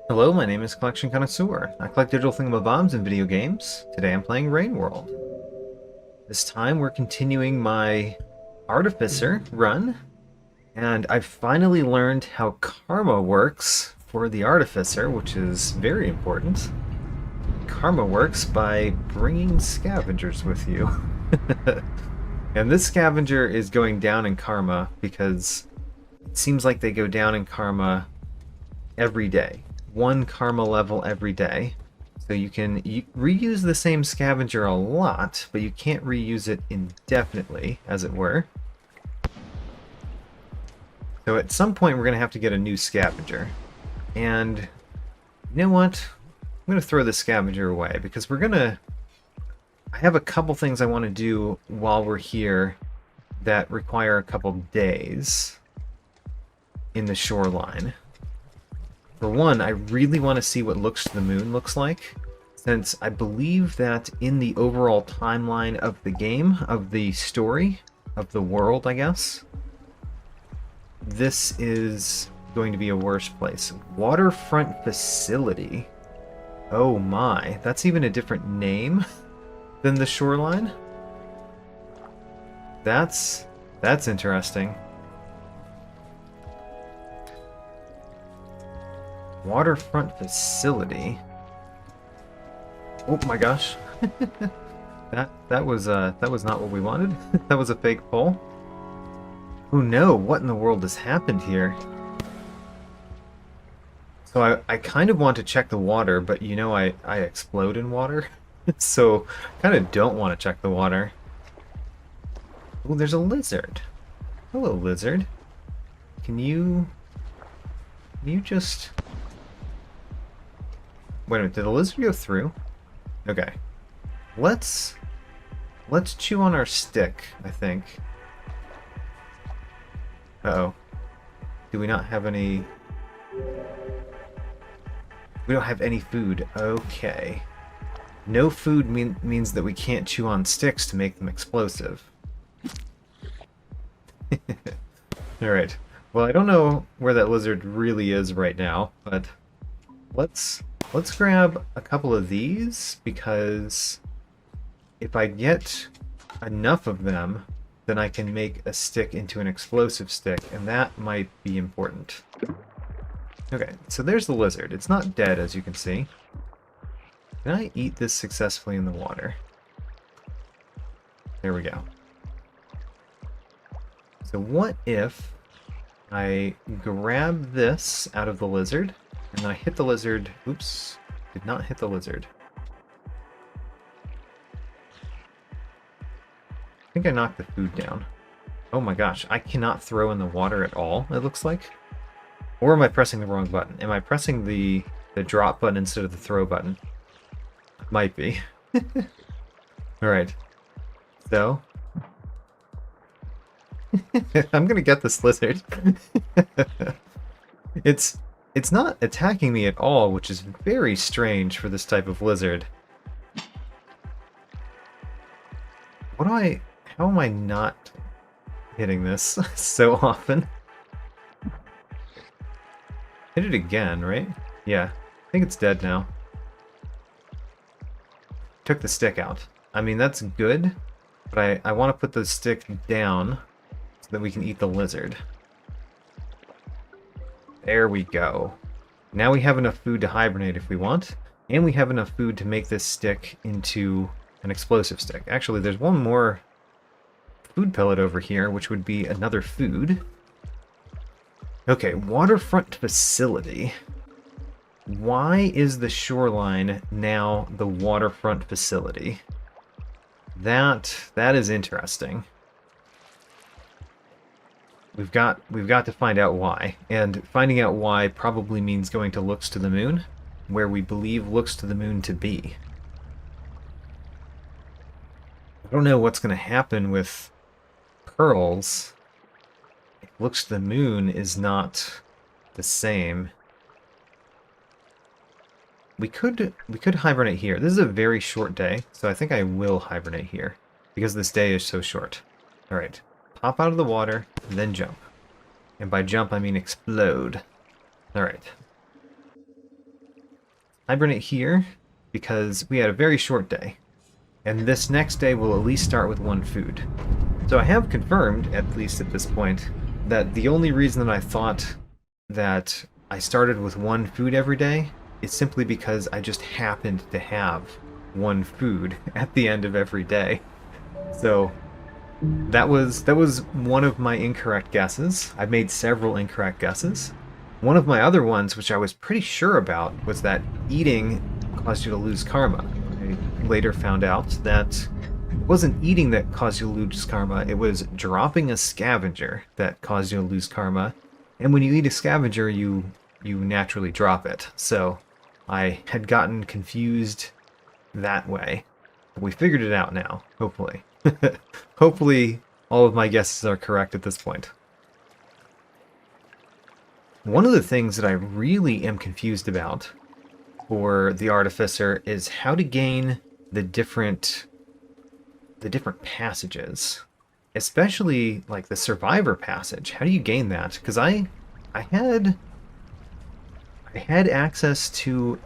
Hello, my name is Collection Connoisseur. I collect digital thingamabombs in video games. Today I'm playing Rain World. This time we're continuing my Artificer run, and I've finally learned how karma works for the Artificer, which is very important. Karma works by bringing scavengers with you. And this scavenger is going down in karma because it seems like they go down in karma every day. One karma level every day. So you can reuse the same scavenger a lot, but you can't reuse it indefinitely, as it were. So at some point we're going to have to get a new scavenger. And you know what? I'm going to throw this scavenger away because I have a couple things I want to do while we're here that require a couple days in the shoreline. For one, I really want to see what Looks to the Moon looks like, since I believe that in the overall timeline of the game, of the story, of the world, I guess, this is going to be a worse place. Waterfront Facility. Oh my, that's even a different name than the Shoreline? That's interesting. Waterfront Facility. Oh my gosh. that was not what we wanted. That was a fake poll. Oh no, what in the world has happened here? So I kind of want to check the water, but you know I explode in water. So kind of don't want to check the water. Oh, there's a lizard. Hello, lizard. Can you just... Wait a minute, did the lizard go through? Okay. Let's chew on our stick, I think. Uh-oh. Do we not have any... We don't have any food. Okay. No food means that we can't chew on sticks to make them explosive. Alright. Well, I don't know where that lizard really is right now, but let's grab a couple of these, because if I get enough of them, then I can make a stick into an explosive stick, and that might be important. Okay, so there's the lizard. It's not dead, as you can see. Can I eat this successfully in the water? There we go. So what if I grab this out of the lizard, and then I hit the lizard... Oops, did not hit the lizard. I think I knocked the food down. Oh my gosh, I cannot throw in the water at all, it looks like. Or am I pressing the wrong button? Am I pressing the drop button instead of the throw button? Might be. Alright. So... I'm gonna get this lizard. It's not attacking me at all, which is very strange for this type of lizard. How am I not hitting this so often? Hit it again, right? Yeah, I think it's dead now. Took the stick out. I mean, that's good, but I want to put the stick down so that we can eat the lizard. There we go. Now we have enough food to hibernate if we want, and we have enough food to make this stick into an explosive stick. Actually, there's one more food pellet over here, which would be another food. Okay, Waterfront Facility. Why is the shoreline now the Waterfront Facility? That is interesting. We've got to find out why, and finding out why probably means going to Looks to the Moon, where we believe Looks to the Moon to be. I don't know what's going to happen with pearls if Looks to the Moon is not the same. We could hibernate here. This is a very short day, so I think I will hibernate here because this day is so short. All right. Pop out of the water, and then jump. And by jump, I mean explode. Alright. hibernate here because we had a very short day. And this next day will at least start with 1 food. So I have confirmed, at least at this point, that the only reason that I thought that I started with 1 food every day is simply because I just happened to have 1 food at the end of every day. So that was one of my incorrect guesses. I've made several incorrect guesses. One of my other ones, which I was pretty sure about, was that eating caused you to lose karma. I later found out that it wasn't eating that caused you to lose karma, it was dropping a scavenger that caused you to lose karma. And when you eat a scavenger, you naturally drop it. So I had gotten confused that way. We figured it out now, hopefully. Hopefully all of my guesses are correct at this point. One of the things that I really am confused about for the Artificer is how to gain the different passages. Especially like the Survivor passage. How do you gain that? Because I had access to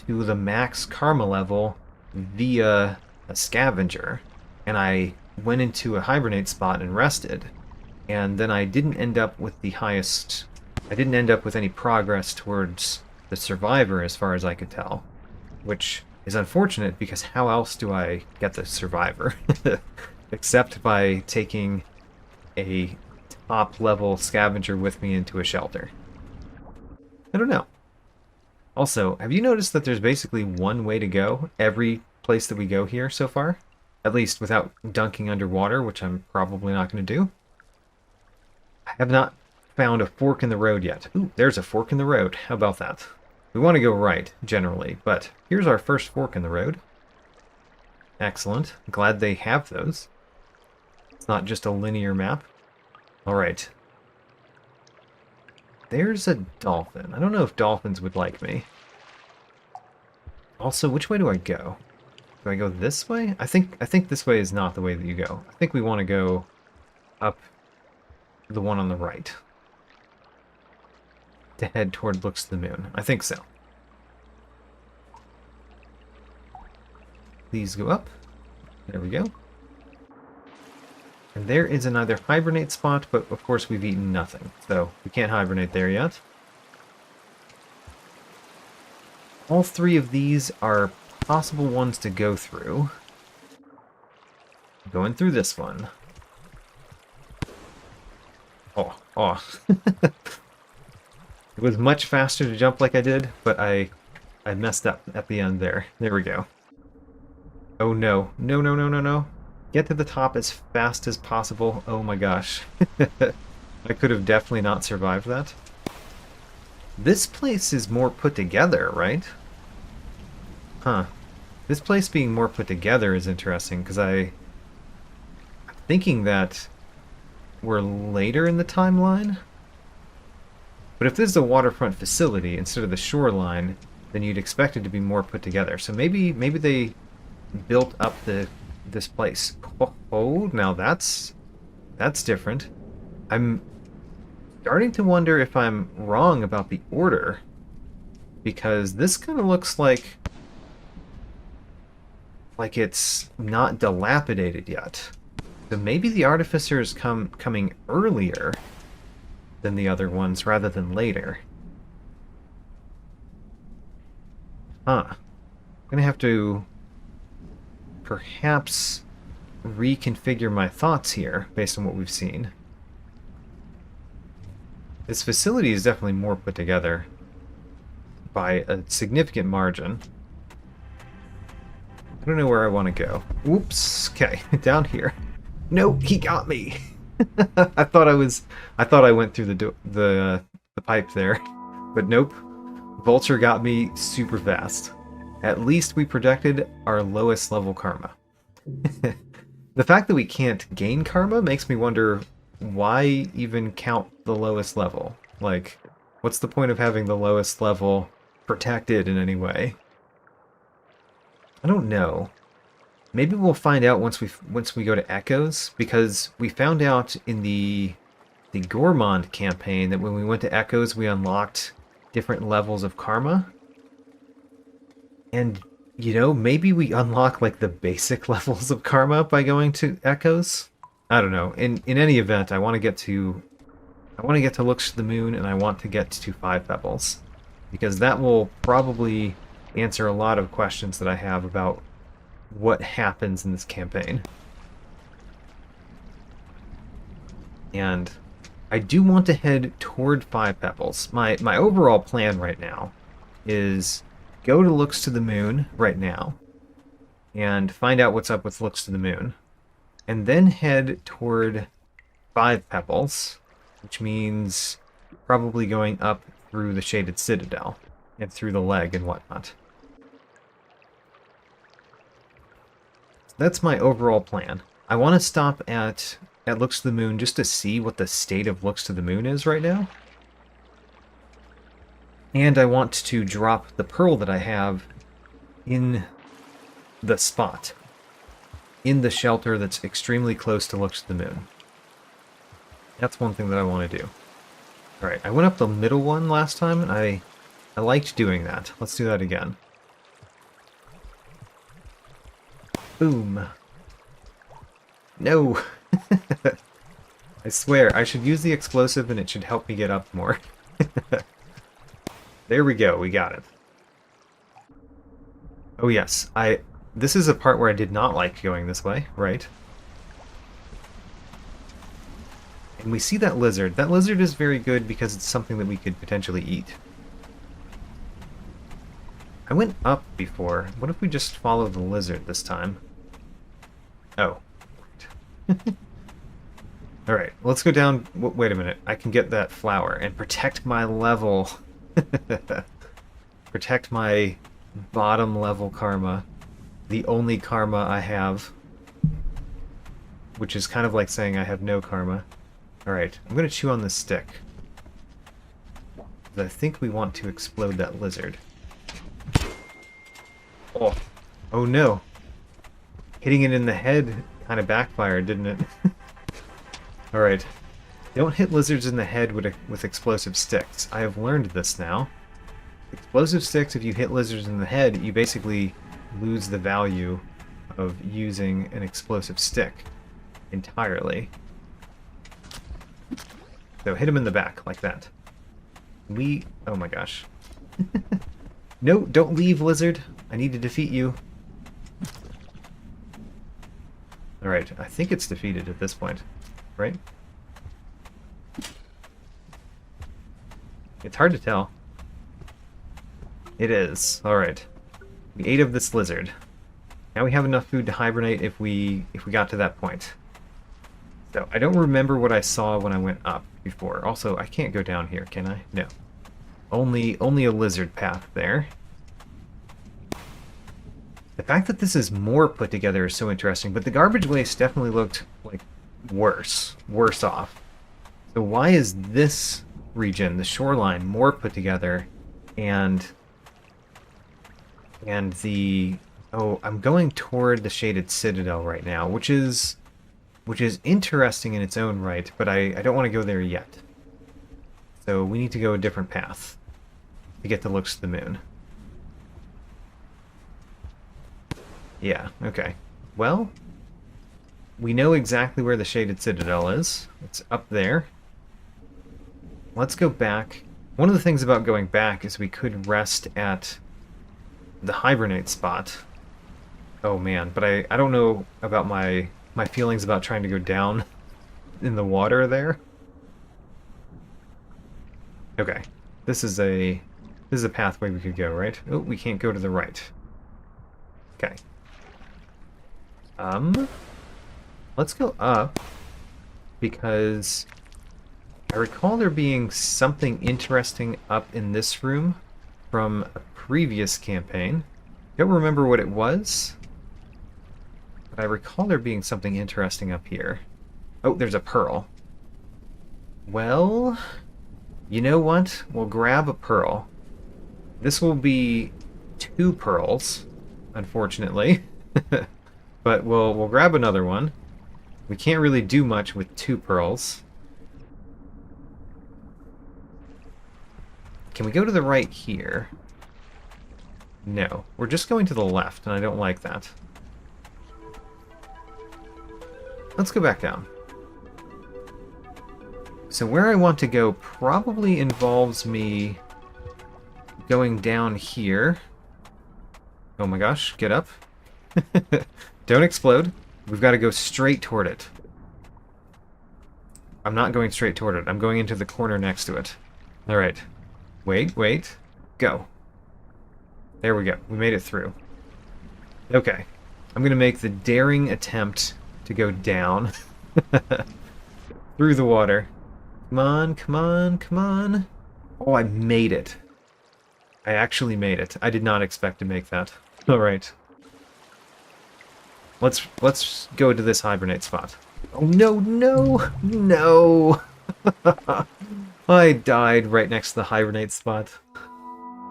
the max karma level via a scavenger, and I went into a hibernate spot and rested, and then I didn't end up with the highest. I didn't end up with any progress towards the Survivor as far as I could tell, which is unfortunate because how else do I get the Survivor except by taking a top level scavenger with me into a shelter? I don't know. Also, have you noticed that there's basically one way to go every place that we go here so far? At least without dunking underwater, which I'm probably not going to do. I have not found a fork in the road yet. Ooh, there's a fork in the road. How about that? We want to go right, generally, but here's our first fork in the road. Excellent. Glad they have those. It's not just a linear map. Alright. There's a dolphin. I don't know if dolphins would like me. Also, which way do I go? Do I go this way? I think this way is not the way that you go. I think we want to go up the one on the right to head toward Looks to the Moon. I think so. Please go up. There we go. And there is another hibernate spot, but of course we've eaten nothing, so we can't hibernate there yet. All 3 of these are possible ones to go through. Going through this one. Oh. It was much faster to jump like I did, but I messed up at the end there. There we go. Oh no. No. Get to the top as fast as possible. Oh my gosh. I could have definitely not survived that. This place is more put together, right? Huh. This place being more put together is interesting, because I'm thinking that we're later in the timeline. But if this is a waterfront facility instead of the shoreline, then you'd expect it to be more put together. So maybe they built up this place. Oh, now that's different. I'm starting to wonder if I'm wrong about the order, because this kind of looks like it's not dilapidated yet. So maybe the Artificer is coming earlier than the other ones rather than later. Huh. I'm gonna have to perhaps reconfigure my thoughts here based on what we've seen. This facility is definitely more put together by a significant margin. I don't know where I want to go. Oops. Okay, down here. No, he got me. I thought I went through the pipe there, but nope. Vulture got me super fast. At least we protected our lowest level karma. The fact that we can't gain karma makes me wonder why even count the lowest level. Like, what's the point of having the lowest level protected in any way? I don't know. Maybe we'll find out once we go to Echoes, because we found out in the Gourmand campaign that when we went to Echoes we unlocked different levels of karma. And, you know, maybe we unlock, like, the basic levels of karma by going to Echoes? I don't know. In any event, I want to get to... I want to get to Looks to the Moon, and I want to get to 5 Pebbles. Because that will probably answer a lot of questions that I have about what happens in this campaign. And I do want to head toward 5 Pebbles. My overall plan right now is go to Looks to the Moon right now and find out what's up with Looks to the Moon. And then head toward 5 Pebbles, which means probably going up through the Shaded Citadel and through the leg and whatnot. That's my overall plan. I want to stop at Looks to the Moon just to see what the state of Looks to the Moon is right now. And I want to drop the pearl that I have in the spot, in the shelter that's extremely close to Looks to the Moon. That's one thing that I want to do. Alright, I went up the middle one last time, and I liked doing that. Let's do that again. Boom. No! I swear, I should use the explosive and it should help me get up more. There we go, we got it. Oh yes, this is a part where I did not like going this way, right? And we see that lizard. That lizard is very good because it's something that we could potentially eat. I went up before. What if we just follow the lizard this time? Oh. Alright, let's go down... Wait a minute. I can get that flower and protect my level. Protect my bottom level karma. The only karma I have. Which is kind of like saying I have no karma. Alright, I'm going to chew on this stick. I think we want to explode that lizard. Oh. Oh no. Hitting it in the head kind of backfired, didn't it? Alright. Don't hit lizards in the head with explosive sticks. I have learned this now. Explosive sticks, if you hit lizards in the head, you basically lose the value of using an explosive stick entirely. So hit him in the back, like that. Oh my gosh. No, don't leave, lizard. I need to defeat you. Alright, I think it's defeated at this point, right? It's hard to tell. It is. Alright. We ate of this lizard. Now we have enough food to hibernate if we got to that point. So, I don't remember what I saw when I went up before. Also, I can't go down here, can I? No. Only a lizard path there. The fact that this is more put together is so interesting, but the garbage waste definitely looked, like, worse off. So why is this region, the shoreline, more put together, and the... Oh, I'm going toward the Shaded Citadel right now, which is interesting in its own right, but I don't want to go there yet. So we need to go a different path to get the Looks to the Moon. Yeah, okay. Well, we know exactly where the Shaded Citadel is. It's up there. Let's go back. One of the things about going back is we could rest at the hibernate spot. Oh man, but I don't know about my feelings about trying to go down in the water there. Okay. This is a pathway we could go, right? Oh, we can't go to the right. Okay. Let's go up, because I recall there being something interesting up in this room from a previous campaign. Don't remember what it was, but I recall there being something interesting up here. Oh, there's a pearl. Well, you know what? We'll grab a pearl. This will be 2 pearls, unfortunately. But we'll grab another one. We can't really do much with 2 pearls. Can we go to the right here? No, we're just going to the left, and I don't like that. Let's go back down. So where I want to go probably involves me going down here. Oh my gosh, get up. Don't explode. We've got to go straight toward it. I'm not going straight toward it. I'm going into the corner next to it. Alright. Wait, wait. Go. There we go. We made it through. Okay. I'm going to make the daring attempt to go down. Through the water. Come on, come on, come on. Oh, I made it. I actually made it. I did not expect to make that. Alright. Let's go to this hibernate spot. Oh no, no, no! I died right next to the hibernate spot.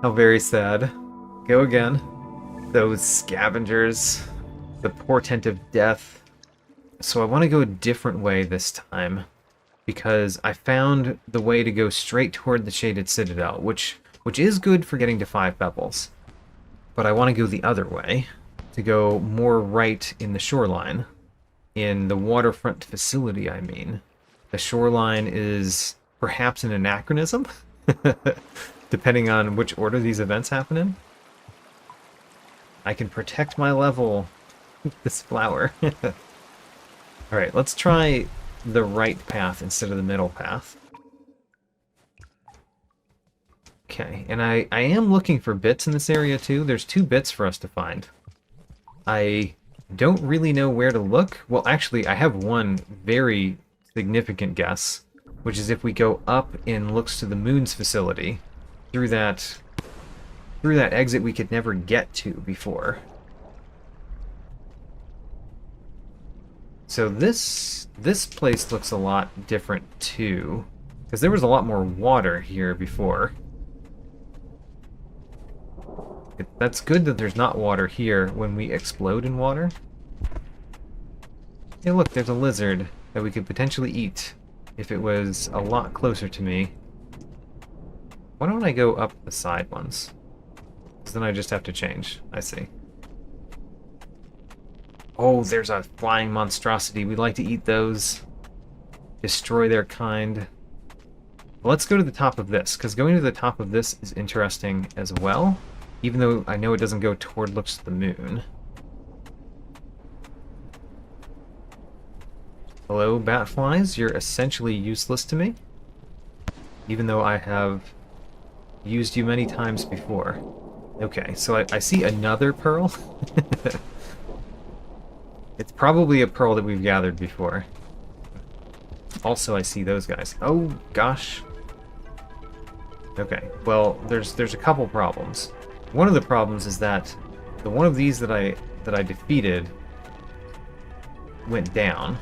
How very sad. Go again. Those scavengers. The portent of death. So I want to go a different way this time, because I found the way to go straight toward the Shaded Citadel, which is good for getting to 5 pebbles. But I want to go the other way, to go more right in the shoreline. In the Waterfront Facility, I mean. The shoreline is perhaps an anachronism, depending on which order these events happen in. I can protect my level with this flower. Alright, let's try the right path instead of the middle path. Okay, and I am looking for bits in this area too. There's 2 bits for us to find. I don't really know where to look. Well, actually, I have one very significant guess, which is if we go up and looks to the moon's facility, through that exit we could never get to before. So this place looks a lot different too, because there was a lot more water here before. That's good that there's not water here when we explode in water. Hey look, there's a lizard that we could potentially eat if it was a lot closer to me. Why don't I go up the side ones? Because then I just have to change. I see. Oh, there's a flying monstrosity. We like to eat those. Destroy their kind. Let's go to the top of this, because going to the top of this is interesting as well, even though I know it doesn't go toward looks to the moon. Hello, batflies. You're essentially useless to me, even though I have used you many times before. Okay, so I see another pearl. It's probably a pearl that we've gathered before. Also, I see those guys. Oh, gosh. Okay, well, there's a couple problems. One of the problems is that the one of these that I defeated went down.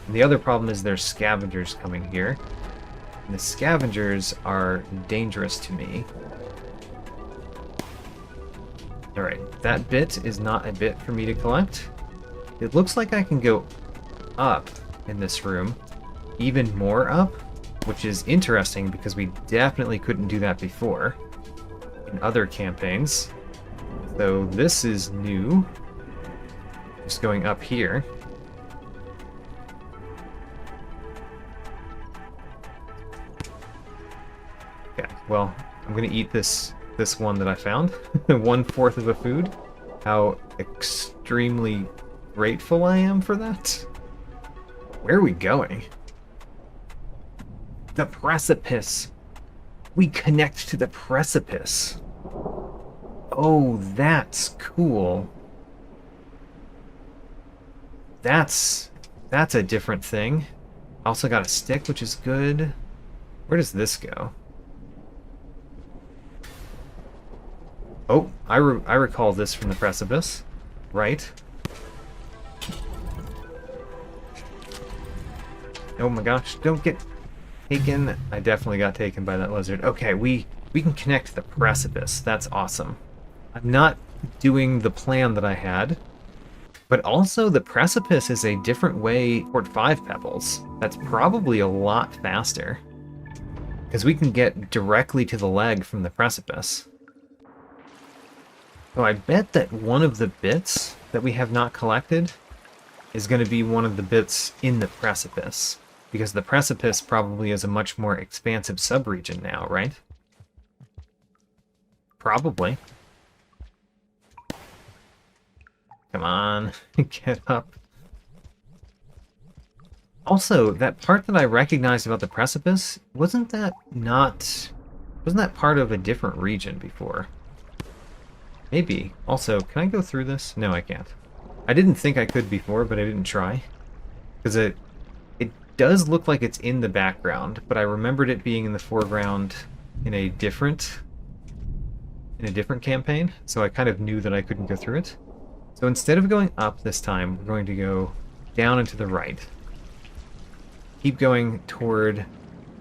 And the other problem is there's scavengers coming here. And the scavengers are dangerous to me. Alright, that bit is not a bit for me to collect. It looks like I can go up in this room, even more up, which is interesting because we definitely couldn't do that before in other campaigns. So this is new. Just going up here. Okay, well, I'm gonna eat this one that I found. 1/4 of a food. How extremely grateful I am for that. Where are we going? The precipice. We connect to the precipice. Oh, that's cool. That's a different thing. I also got a stick, which is good. Where does this go? Oh, I recall this from the precipice. Right. Oh my gosh, don't get taken. I definitely got taken by that lizard. Okay, we can connect to the precipice. That's awesome. I'm not doing the plan that I had, but also the precipice is a different way toward 5 pebbles. That's probably a lot faster, because we can get directly to the leg from the precipice. So I bet that one of the bits that we have not collected is going to be one of the bits in the Precipice. Because the Precipice probably is a much more expansive subregion now, right? Probably. Come on, get up. Also, that part that I recognized about the Precipice, wasn't that part of a different region before? Maybe. Also, can I go through this? No, I can't. I didn't think I could before, but I didn't try. Because it does look like it's in the background, but I remembered it being in the foreground in a different campaign, so I kind of knew that I couldn't go through it. So instead of going up this time, we're going to go down and to the right. Keep going toward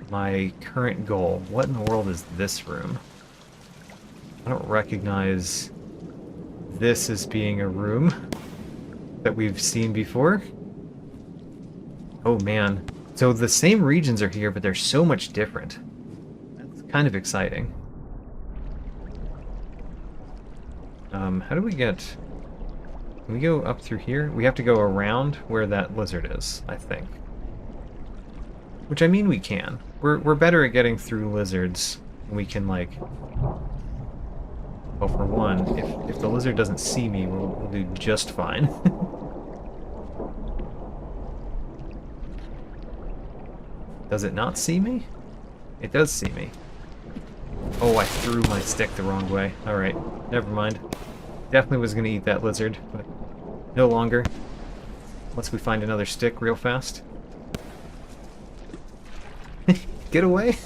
my current goal. What in the world is this room? I don't recognize this as being a room that we've seen before. Oh man. So the same regions are here, but they're so much different. That's kind of exciting. How do we get... Can we go up through here? We have to go around where that lizard is, I think. Which, I mean, we can. We're better at getting through lizards. We can, like... Well, for one, if the lizard doesn't see me, we'll do just fine. Does it not see me? It does see me. Oh, I threw my stick the wrong way. Alright, never mind. Definitely was going to eat that lizard, but no longer. Once we find another stick real fast. Get away!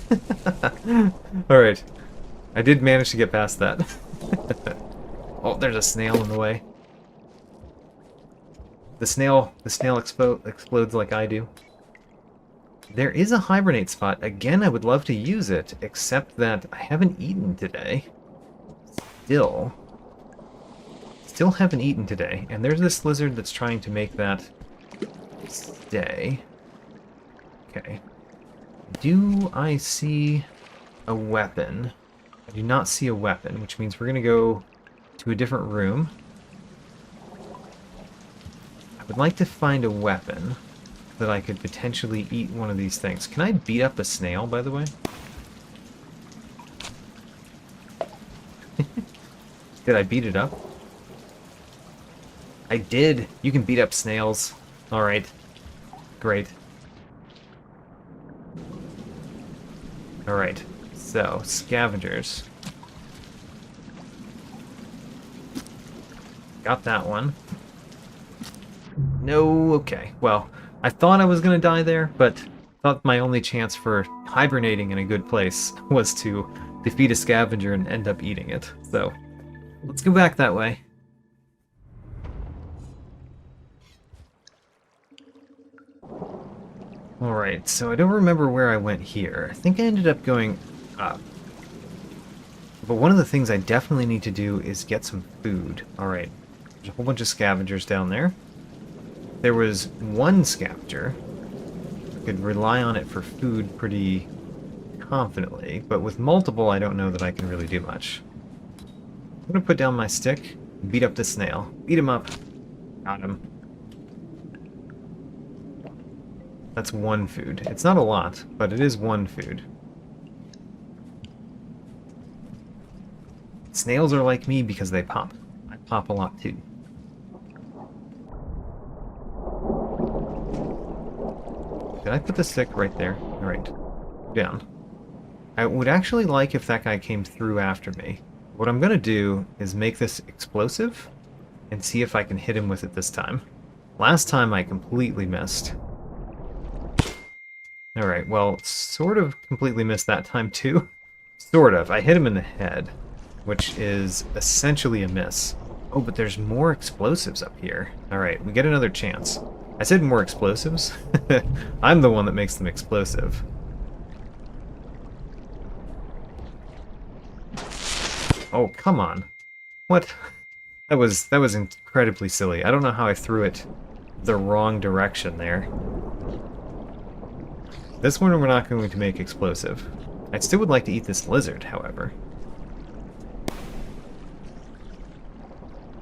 Alright. I did manage to get past that. Oh, there's a snail in the way. The snail explodes like I do. There is a hibernate spot. Again, I would love to use it, except that I haven't eaten today. Still haven't eaten today. And there's this lizard that's trying to make that stay. Okay. Do I see a weapon? I do not see a weapon, which means we're going to go to a different room. I would like to find a weapon that I could potentially eat one of these things. Can I beat up a snail, by the way? Did I beat it up? I did! You can beat up snails. Alright. Great. Alright. So, scavengers. Got that one. No, okay. Well, I thought I was going to die there, but thought my only chance for hibernating in a good place was to defeat a scavenger and end up eating it. So, let's go back that way. Alright, so I don't remember where I went here. I think I ended up going up. But one of the things I definitely need to do is get some food. Alright, there's a whole bunch of scavengers down there. There was one scavenger. I could rely on it for food pretty confidently, but with multiple, I don't know that I can really do much. I'm gonna put down my stick, beat up the snail. Beat him up. Got him. That's one food. It's not a lot, but it is one food. Snails are like me because they pop. I pop a lot too. Did I put the stick right there? Alright. Down. I would actually like if that guy came through after me. What I'm going to do is make this explosive and see if I can hit him with it this time. Last time I completely missed. Alright, well, sort of completely missed that time too. Sort of. I hit him in the head, which is essentially a miss. Oh, but there's more explosives up here. Alright, we get another chance. I said more explosives. I'm the one that makes them explosive. Oh, come on. What? That was incredibly silly. I don't know how I threw it the wrong direction there. This one we're not going to make explosive. I still would like to eat this lizard, however.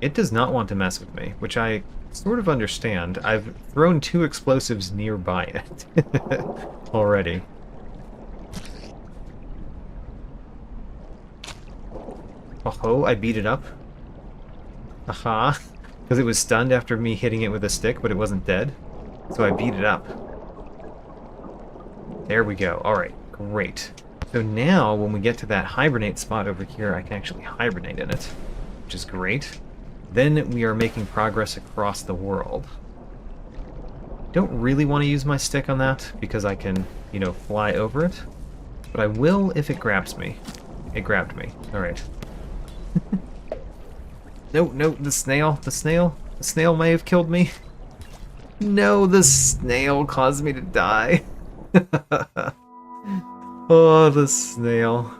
It does not want to mess with me, which I sort of understand. I've thrown 2 explosives nearby it already. Oh, I beat it up. Aha. Because it was stunned after me hitting it with a stick, but it wasn't dead. So I beat it up. There we go. Alright, great. So now, when we get to that hibernate spot over here, I can actually hibernate in it, which is great. Then we are making progress across the world. Don't really want to use my stick on that, because I can, you know, fly over it. But I will if it grabs me. It grabbed me. Alright. No, the snail may have killed me. No, the snail caused me to die. Oh, the snail.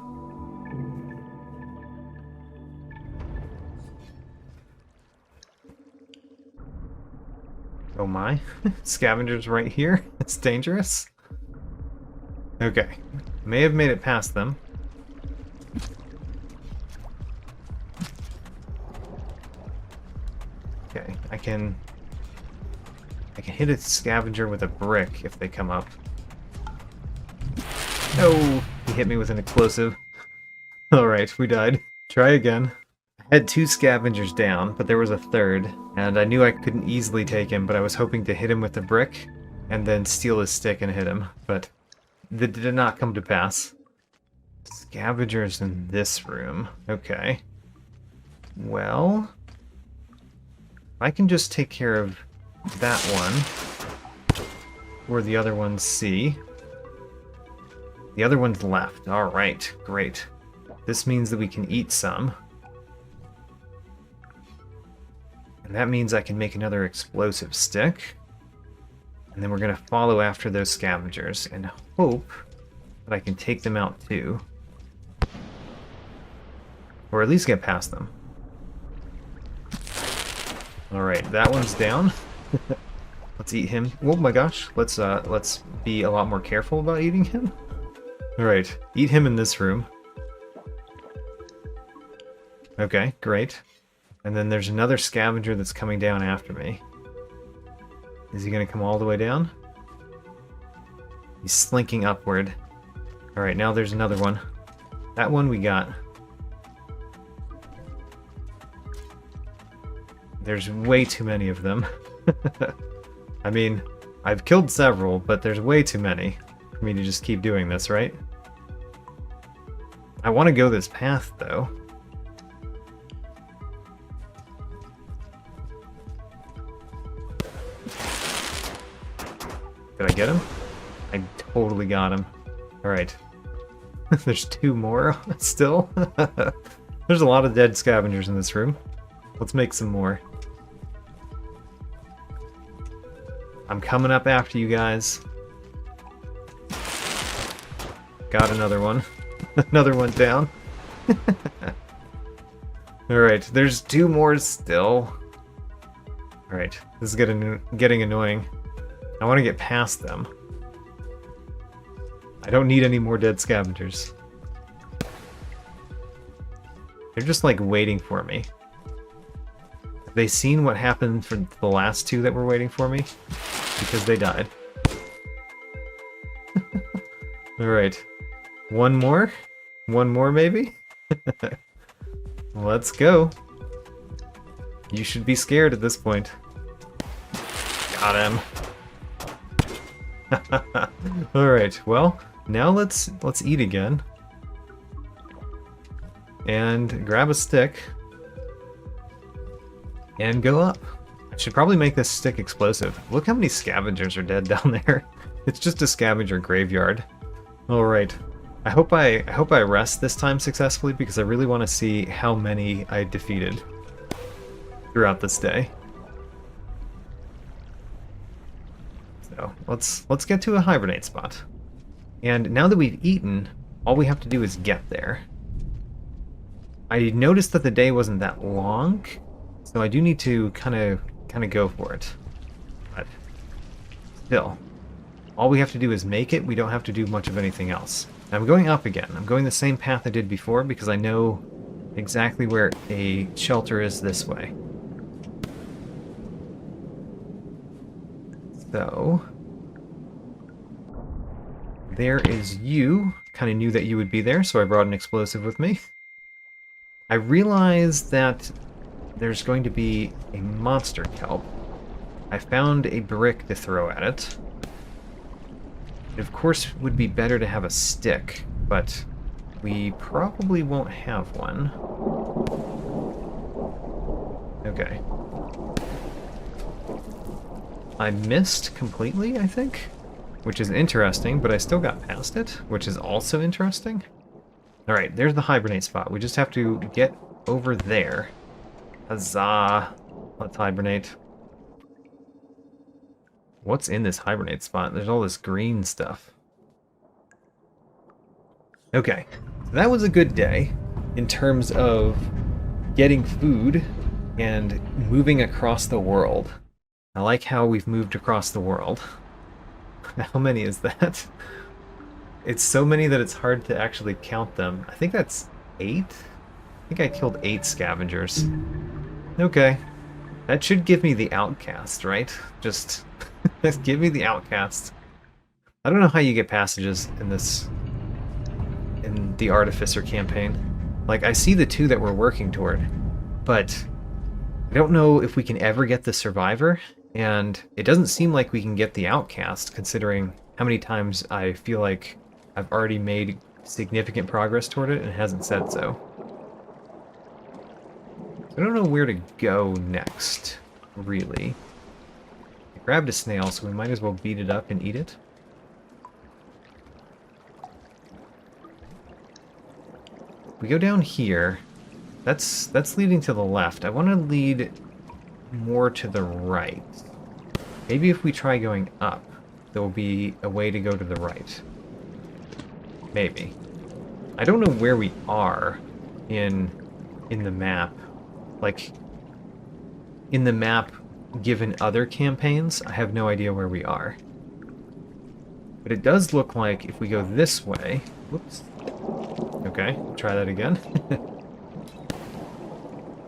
Oh my. Scavengers right here? It's dangerous. Okay. May have made it past them. Okay, I can hit a scavenger with a brick if they come up. No! He hit me with an explosive. Alright, we died. Try again. I had 2 scavengers down, but there was a third, and I knew I couldn't easily take him, but I was hoping to hit him with the brick, and then steal his stick and hit him, but that did not come to pass. Scavengers in this room. Okay. Well, I can just take care of that one, or the other one's C. The other one's left. Alright, great. This means that we can eat some. And that means I can make another explosive stick. And then we're going to follow after those scavengers and hope that I can take them out too. Or at least get past them. Alright, that one's down. Let's eat him. Oh my gosh, let's be a lot more careful about eating him. Alright, eat him in this room. Okay, great. And then there's another scavenger that's coming down after me. Is he gonna come all the way down? He's slinking upward. Alright, now there's another one. That one we got. There's way too many of them. I mean, I've killed several, but there's way too many for me to just keep doing this, right? I want to go this path, though. Did I get him? I totally got him. Alright. There's 2 more still. There's a lot of dead scavengers in this room. Let's make some more. I'm coming up after you guys. Got another one. Another one down. Alright, there's 2 more still. Alright, this is getting annoying. I want to get past them. I don't need any more dead scavengers. They're just like waiting for me. Have they seen what happened for the last 2 that were waiting for me? Because they died. Alright. One more? One more, maybe? Let's go. You should be scared at this point. Got him. Alright, well, now let's eat again. And grab a stick. And go up. I should probably make this stick explosive. Look how many scavengers are dead down there. It's just a scavenger graveyard. Alright. I hope I rest this time successfully because I really want to see how many I defeated throughout this day. So let's get to a hibernate spot. And now that we've eaten, all we have to do is get there. I noticed that the day wasn't that long, so I do need to kind of go for it. But still, all we have to do is make it. We don't have to do much of anything else. I'm going up again. I'm going the same path I did before because I know exactly where a shelter is this way. So, there is you. Kind of knew that you would be there, so I brought an explosive with me. I realized that there's going to be a monster kelp. I found a brick to throw at it. It, of course, would be better to have a stick, but we probably won't have one. Okay. I missed completely, I think, which is interesting, but I still got past it, which is also interesting. Alright, there's the hibernate spot. We just have to get over there. Huzzah! Let's hibernate. What's in this hibernate spot? There's all this green stuff. Okay, so that was a good day in terms of getting food and moving across the world. I like how we've moved across the world. How many is that? It's so many that it's hard to actually count them. I think that's 8? I think I killed 8 scavengers. Okay. That should give me the outcast, right? Just give me the outcast. I don't know how you get passages in this... in the Artificer campaign. Like, I see the 2 that we're working toward, but I don't know if we can ever get the Survivor, and it doesn't seem like we can get the Outcast, considering how many times I feel like I've already made significant progress toward it and it hasn't said so. I don't know where to go next, really. I grabbed a snail, so we might as well beat it up and eat it. We go down here. That's leading to the left. I want to lead more to the right. Maybe if we try going up, there will be a way to go to the right. Maybe. I don't know where we are in the map. Like, in the map given other campaigns, I have no idea where we are. But it does look like if we go this way... Whoops. Okay, try that again.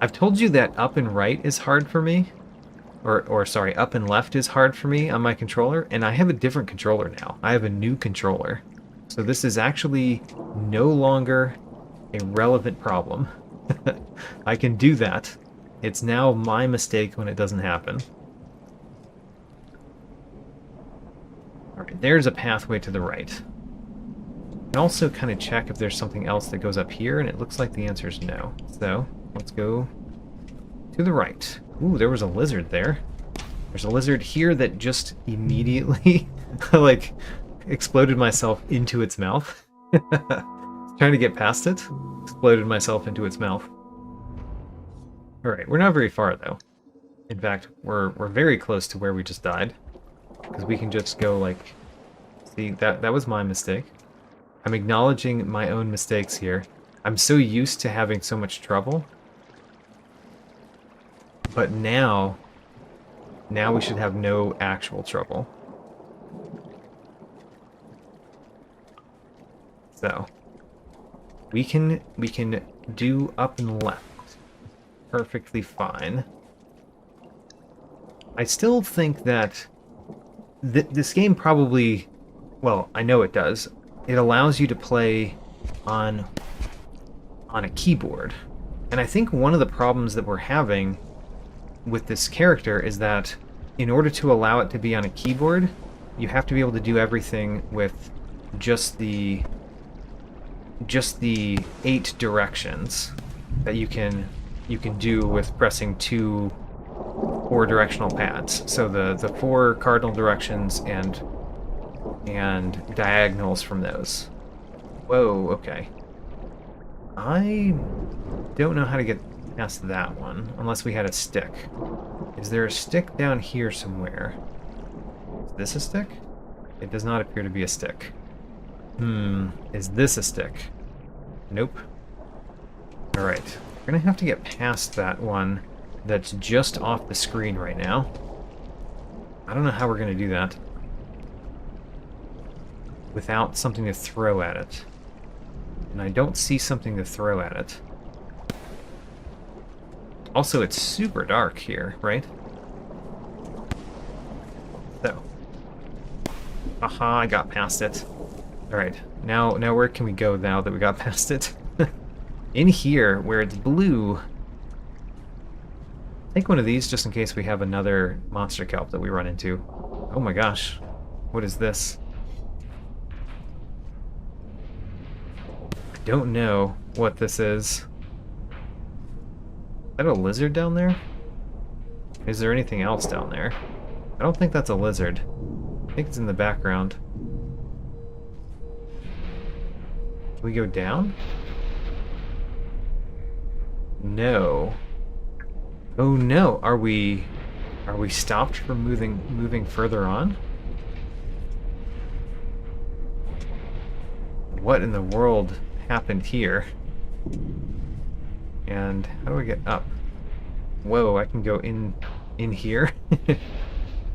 I've told you that up and right is hard for me. Or sorry, up and left is hard for me on my controller, and I have a different controller now. I have a new controller. So this is actually no longer a relevant problem. I can do that. It's now my mistake when it doesn't happen. Alright, there's a pathway to the right. And also kind of check if there's something else that goes up here, and it looks like the answer is no. So, let's go to the right. Ooh, there was a lizard there. There's a lizard here that just immediately, like, exploded myself into its mouth. Trying to get past it, exploded myself into its mouth. Alright, we're not very far, though. In fact, we're very close to where we just died. Because we can just go, like... See, that was my mistake. I'm acknowledging my own mistakes here. I'm so used to having so much trouble. But now we should have no actual trouble. So, we can do up and left perfectly fine. I still think that this game probably, well, I know it does. It allows you to play on a keyboard. And I think one of the problems that we're having with this character is that in order to allow it to be on a keyboard, you have to be able to do everything with just the 8 directions that you can do with pressing 2 4-directional pads. So the 4 cardinal directions and diagonals from those. Whoa, okay. I don't know how to get past that one, unless we had a stick. Is there a stick down here somewhere? Is this a stick? It does not appear to be a stick. Is this a stick? Nope. Alright, we're gonna have to get past that one that's just off the screen right now. I don't know how we're gonna do that without something to throw at it. And I don't see something to throw at it. Also, it's super dark here, right? So, Haha, I got past it. Alright, now where can we go now that we got past it? In here, where it's blue. Take one of these just in case we have another monster kelp that we run into. Oh my gosh. What is this? I don't know what this is. Is that a lizard down there? Is there anything else down there? I don't think that's a lizard. I think it's in the background. Can we go down? No. Oh no, are we stopped from moving further on? What in the world happened here? And how do I get up? Whoa, I can go in here.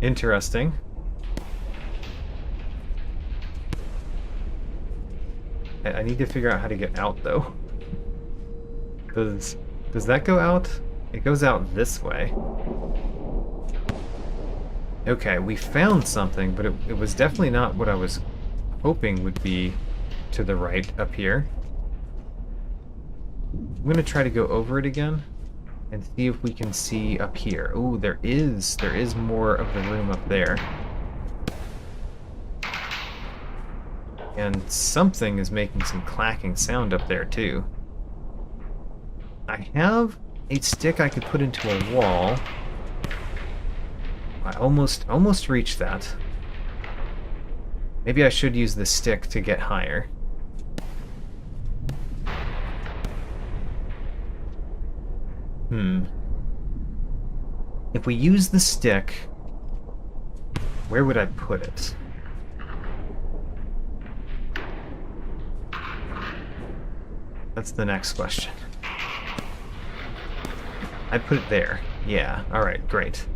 Interesting. I need to figure out how to get out though. Does that go out? It goes out this way. Okay, we found something, but it was definitely not what I was hoping would be to the right up here. I'm gonna try to go over it again and see if we can see up here. Ooh, there is more of the room up there. And something is making some clacking sound up there too. I have a stick I could put into a wall. I almost reached that. Maybe I should use the stick to get higher. If we use the stick, where would I put it? That's the next question. I put it there. Yeah, alright, great.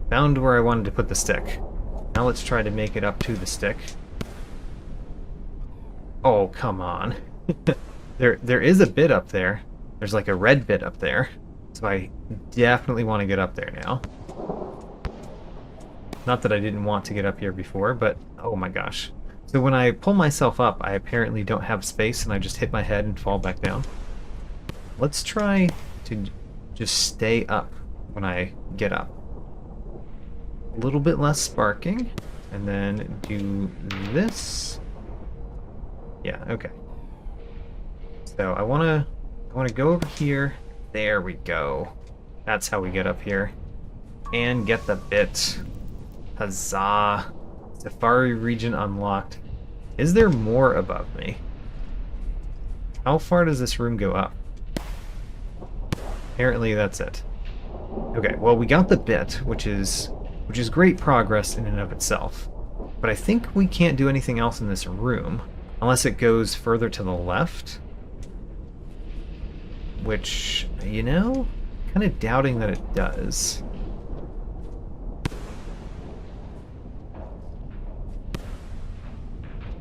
Found where I wanted to put the stick. Now let's try to make it up to the stick. Oh, come on. There is a bit up there. There's like a red bit up there. So I definitely want to get up there now. Not that I didn't want to get up here before, but oh my gosh. So when I pull myself up, I apparently don't have space and I just hit my head and fall back down. Let's try to just stay up when I get up. A little bit less sparking, and then do this. Yeah, okay. So I wanna go over here. There we go. That's how we get up here. And get the bit. Huzzah. Safari region unlocked. Is there more above me? How far does this room go up? Apparently that's it. Okay, well we got the bit, which is great progress in and of itself. But I think we can't do anything else in this room unless it goes further to the left. Which, you know, kind of doubting that it does.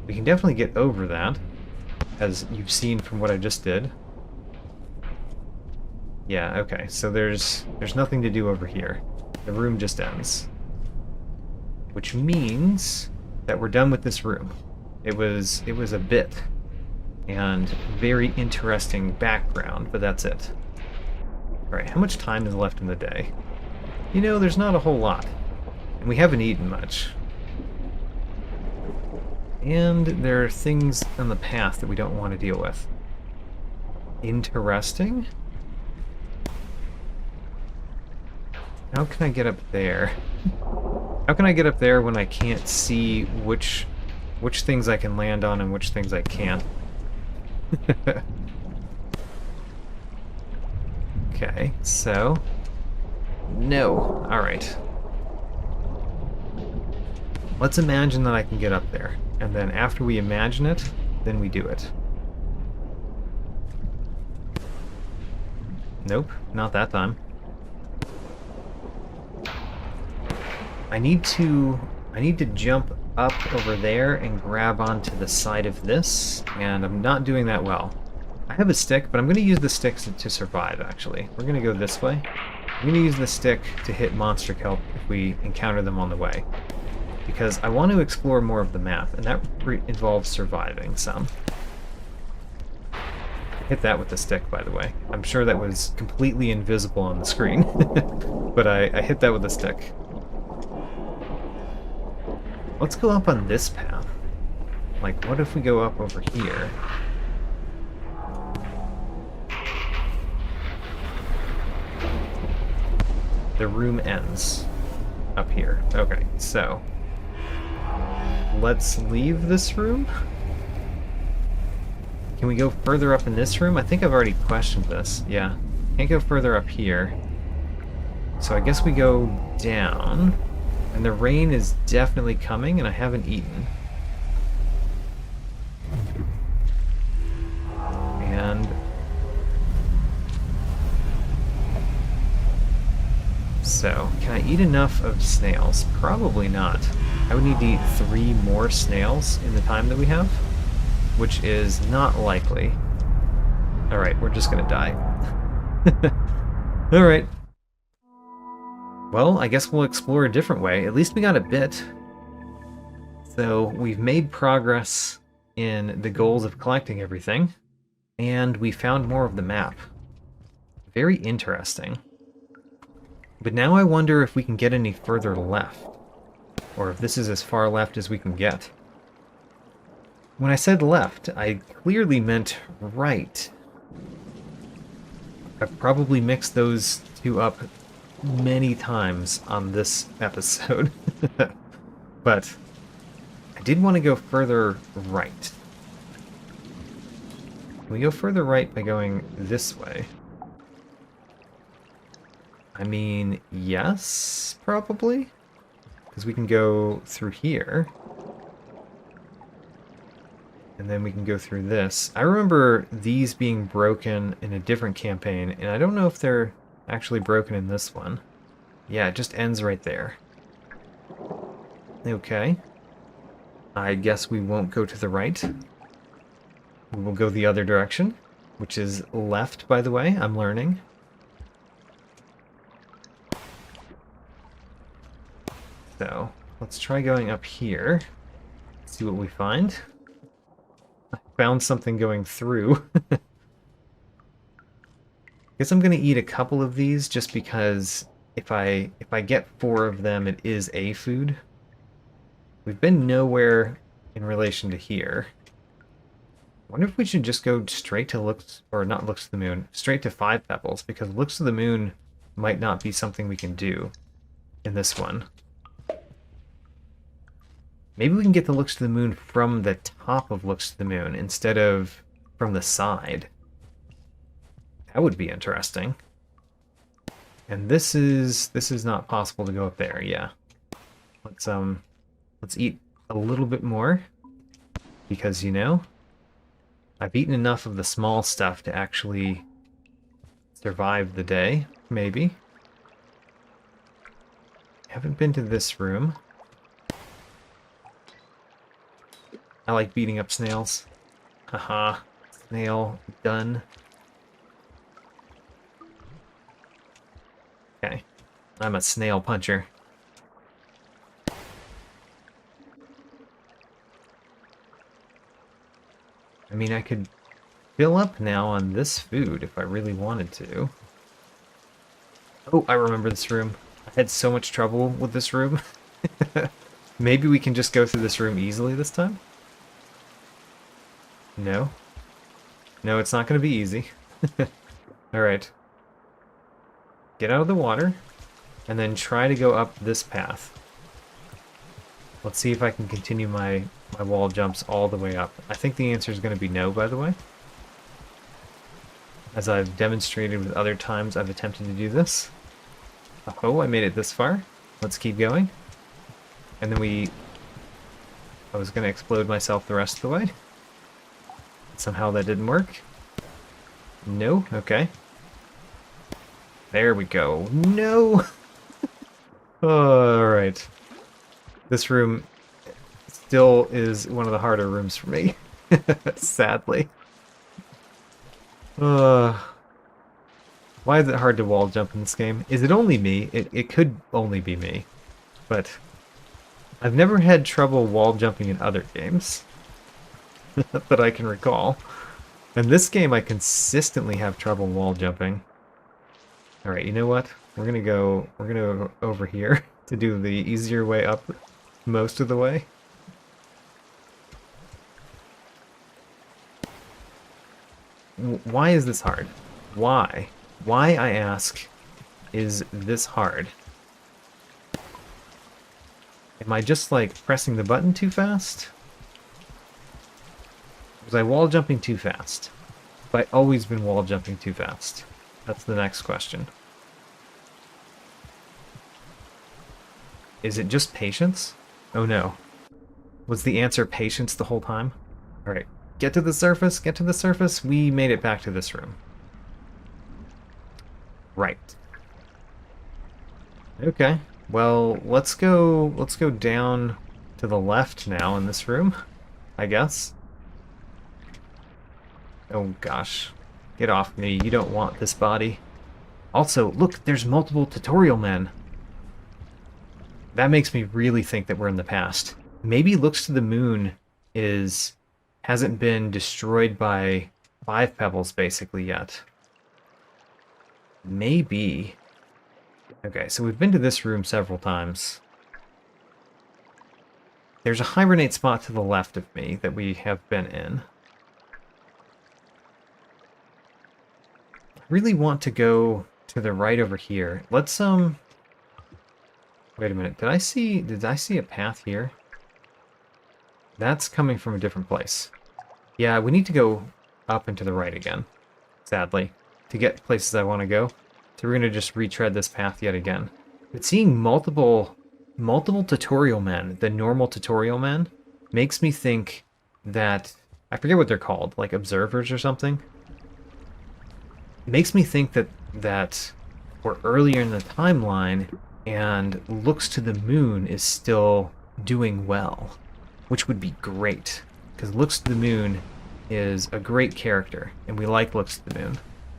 We can definitely get over that, as you've seen from what I just did. Yeah, okay, so there's nothing to do over here. The room just ends. Which means that we're done with this room. It was a bit. And very interesting background, but that's it. Alright, how much time is left in the day? You know, there's not a whole lot. And we haven't eaten much. And there are things on the path that we don't want to deal with. Interesting. How can I get up there? How can I get up there when I can't see which things I can land on and which things I can't? Okay, so... No. Alright. Let's imagine that I can get up there. And then after we imagine it, then we do it. Nope, not that time. I need to jump up over there and grab onto the side of this, and I'm not doing that well. I have a stick, but I'm going to use the stick to survive, actually. We're going to go this way. I'm going to use the stick to hit monster kelp if we encounter them on the way. because I want to explore more of the map, and that involves surviving some. Hit that with the stick, by the way. I'm sure that was completely invisible on the screen, but I hit that with a stick. Let's go up on this path. Like, what if we go up over here? The room ends up here. Okay, so let's leave this room. Can we go further up in this room? I think I've already questioned this. Yeah. Can't go further up here. So I guess we go down. And the rain is definitely coming, and I haven't eaten. And so, can I eat enough of snails? Probably not. I would need to eat 3 more snails in the time that we have, which is not likely. Alright, we're just gonna die. Alright. Well, I guess we'll explore a different way. At least we got a bit. So, we've made progress in the goals of collecting everything, and we found more of the map. Very interesting. But now I wonder if we can get any further left, or if this is as far left as we can get. When I said left, I clearly meant right. I've probably mixed those two up many times on this episode. But I did want to go further right. Can we go further right by going this way? I mean, yes, probably. Because we can go through here. And then we can go through this. I remember these being broken in a different campaign, and I don't know if they're actually broken in this one. Yeah, it just ends right there. Okay. I guess we won't go to the right. We will go the other direction, which is left, by the way. I'm learning. So, let's try going up here. See what we find. I found something going through. Guess I'm gonna eat a couple of these just because if I get 4 of them, it is a food. We've been nowhere in relation to here. I wonder if we should just go straight to Looks, or not Looks to the Moon, straight to 5 Pebbles, because Looks to the Moon might not be something we can do in this one. Maybe we can get the Looks to the Moon from the top of Looks to the Moon instead of from the side. That would be interesting. And this is not possible to go up there, yeah. Let's eat a little bit more. Because, you know, I've eaten enough of the small stuff to actually survive the day, maybe. Haven't been to this room. I like beating up snails. Haha. Snail done. Okay. I'm a snail puncher. I mean, I could fill up now on this food if I really wanted to. Oh, I remember this room. I had so much trouble with this room. Maybe we can just go through this room easily this time? No. No, it's not going to be easy. Alright. Get out of the water, and then try to go up this path. Let's see if I can continue my wall jumps all the way up. I think the answer is going to be no, by the way. As I've demonstrated with other times I've attempted to do this. Oh, I made it this far. Let's keep going. And then I was going to explode myself the rest of the way. Somehow that didn't work. No? Okay. There we go. No! Alright. This room still is one of the harder rooms for me. Sadly. Why is it hard to wall jump in this game? Is it only me? It could only be me. But I've never had trouble wall jumping in other games that I can recall. In this game, I consistently have trouble wall jumping. Alright, you know what? We're gonna go over here to do the easier way up most of the way. Why is this hard? Why? Why, I ask, is this hard? Am I just, like, pressing the button too fast? Was I wall jumping too fast? Have I always been wall jumping too fast? That's the next question. Is it just patience? Oh no. Was the answer patience the whole time? Alright, get to the surface, get to the surface. We made it back to this room. Right. Okay. Well, let's go down to the left now in this room, I guess. Oh gosh. Get off me. You don't want this body. Also, look, there's multiple tutorial men. That makes me really think that we're in the past. Maybe Looks to the Moon hasn't been destroyed by 5 pebbles basically yet. Maybe. Okay, so we've been to this room several times. There's a hibernate spot to the left of me that we have been in. I really want to go to the right over here. Let's wait a minute. Did I see a path here? That's coming from a different place. Yeah, we need to go up and to the right again, sadly, to get places I want to go. So we're going to just retread this path yet again. But seeing multiple tutorial men, the normal tutorial men, makes me think that, I forget what they're called, like observers or something. It makes me think that we're earlier in the timeline and Looks to the Moon is still doing well, which would be great, because Looks to the Moon is a great character, and we like Looks to the Moon.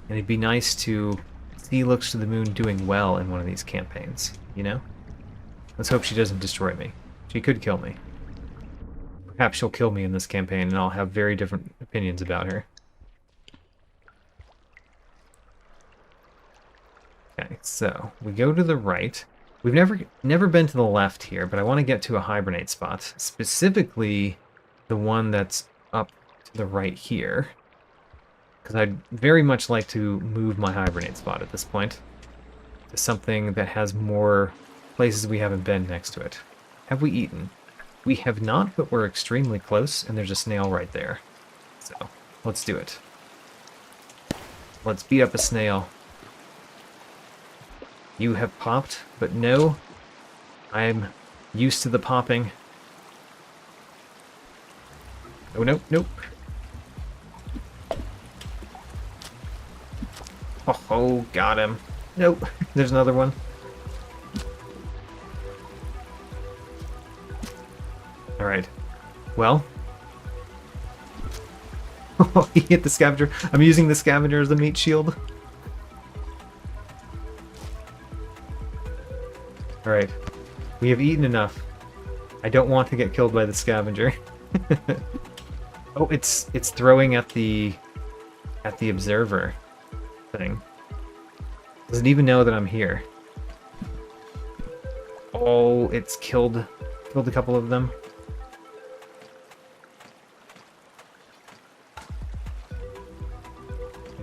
And it'd be nice to see Looks to the Moon doing well in one of these campaigns, you know? Let's hope she doesn't destroy me. She could kill me. Perhaps she'll kill me in this campaign, and I'll have very different opinions about her. Okay, so we go to the right. We've never been to the left here, but I want to get to a hibernate spot, specifically the one that's up to the right here, because I'd very much like to move my hibernate spot at this point to something that has more places we haven't been next to it. Have we eaten? We have not, but we're extremely close, and there's a snail right there. So, let's do it. Let's beat up a snail. You have popped, but no, I'm used to the popping. Oh, no, nope. Oh, got him. Nope, there's another one. Alright, well. Oh, he hit the scavenger. I'm using the scavenger as a meat shield. Alright, we have eaten enough. I don't want to get killed by the scavenger. Oh, it's throwing at the observer thing. Doesn't even know that I'm here. Oh, it's killed a couple of them.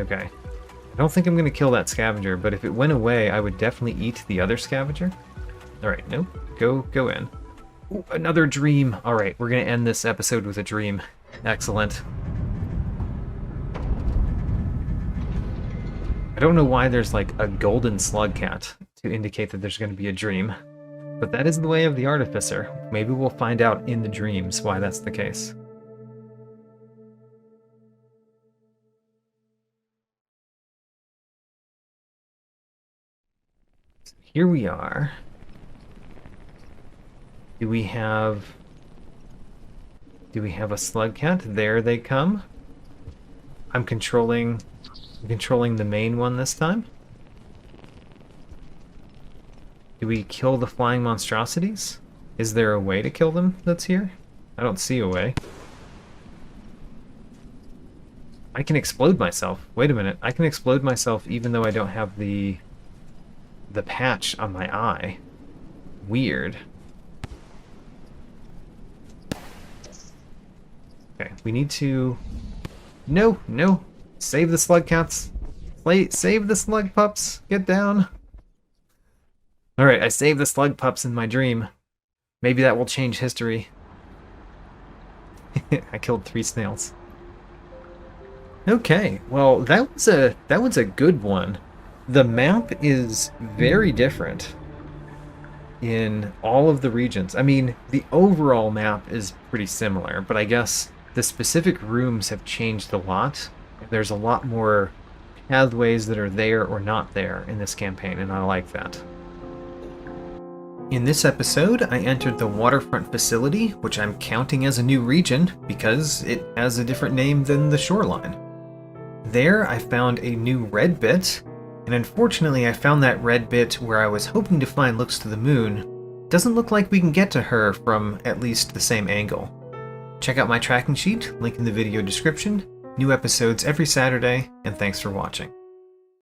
Okay. I don't think I'm going to kill that scavenger, but if it went away, I would definitely eat the other scavenger. Alright, nope. Go in. Ooh, another dream. Alright, we're going to end this episode with a dream. Excellent. I don't know why there's like a golden slug cat to indicate that there's going to be a dream, but that is the way of the artificer. Maybe we'll find out in the dreams why that's the case. So here we are. Do we have a slug cat? There they come. I'm controlling the main one this time. Do we kill the flying monstrosities? Is there a way to kill them that's here? I don't see a way. I can explode myself. Wait a minute. I can explode myself even though I don't have the patch on my eye. Weird. Okay, we need to... No, no. Save the slug cats. Save the slug pups. Get down. Alright, I saved the slug pups in my dream. Maybe that will change history. I killed 3 snails. Okay, well that was a good one. The map is very different in all of the regions. I mean, the overall map is pretty similar, but I guess the specific rooms have changed a lot. There's a lot more pathways that are there or not there in this campaign, and I like that. In this episode, I entered the Waterfront Facility, which I'm counting as a new region because it has a different name than the Shoreline. There, I found a new red bit, and unfortunately I found that red bit where I was hoping to find Looks to the Moon. Doesn't look like we can get to her from at least the same angle. Check out my tracking sheet, link in the video description. New episodes every Saturday, and thanks for watching.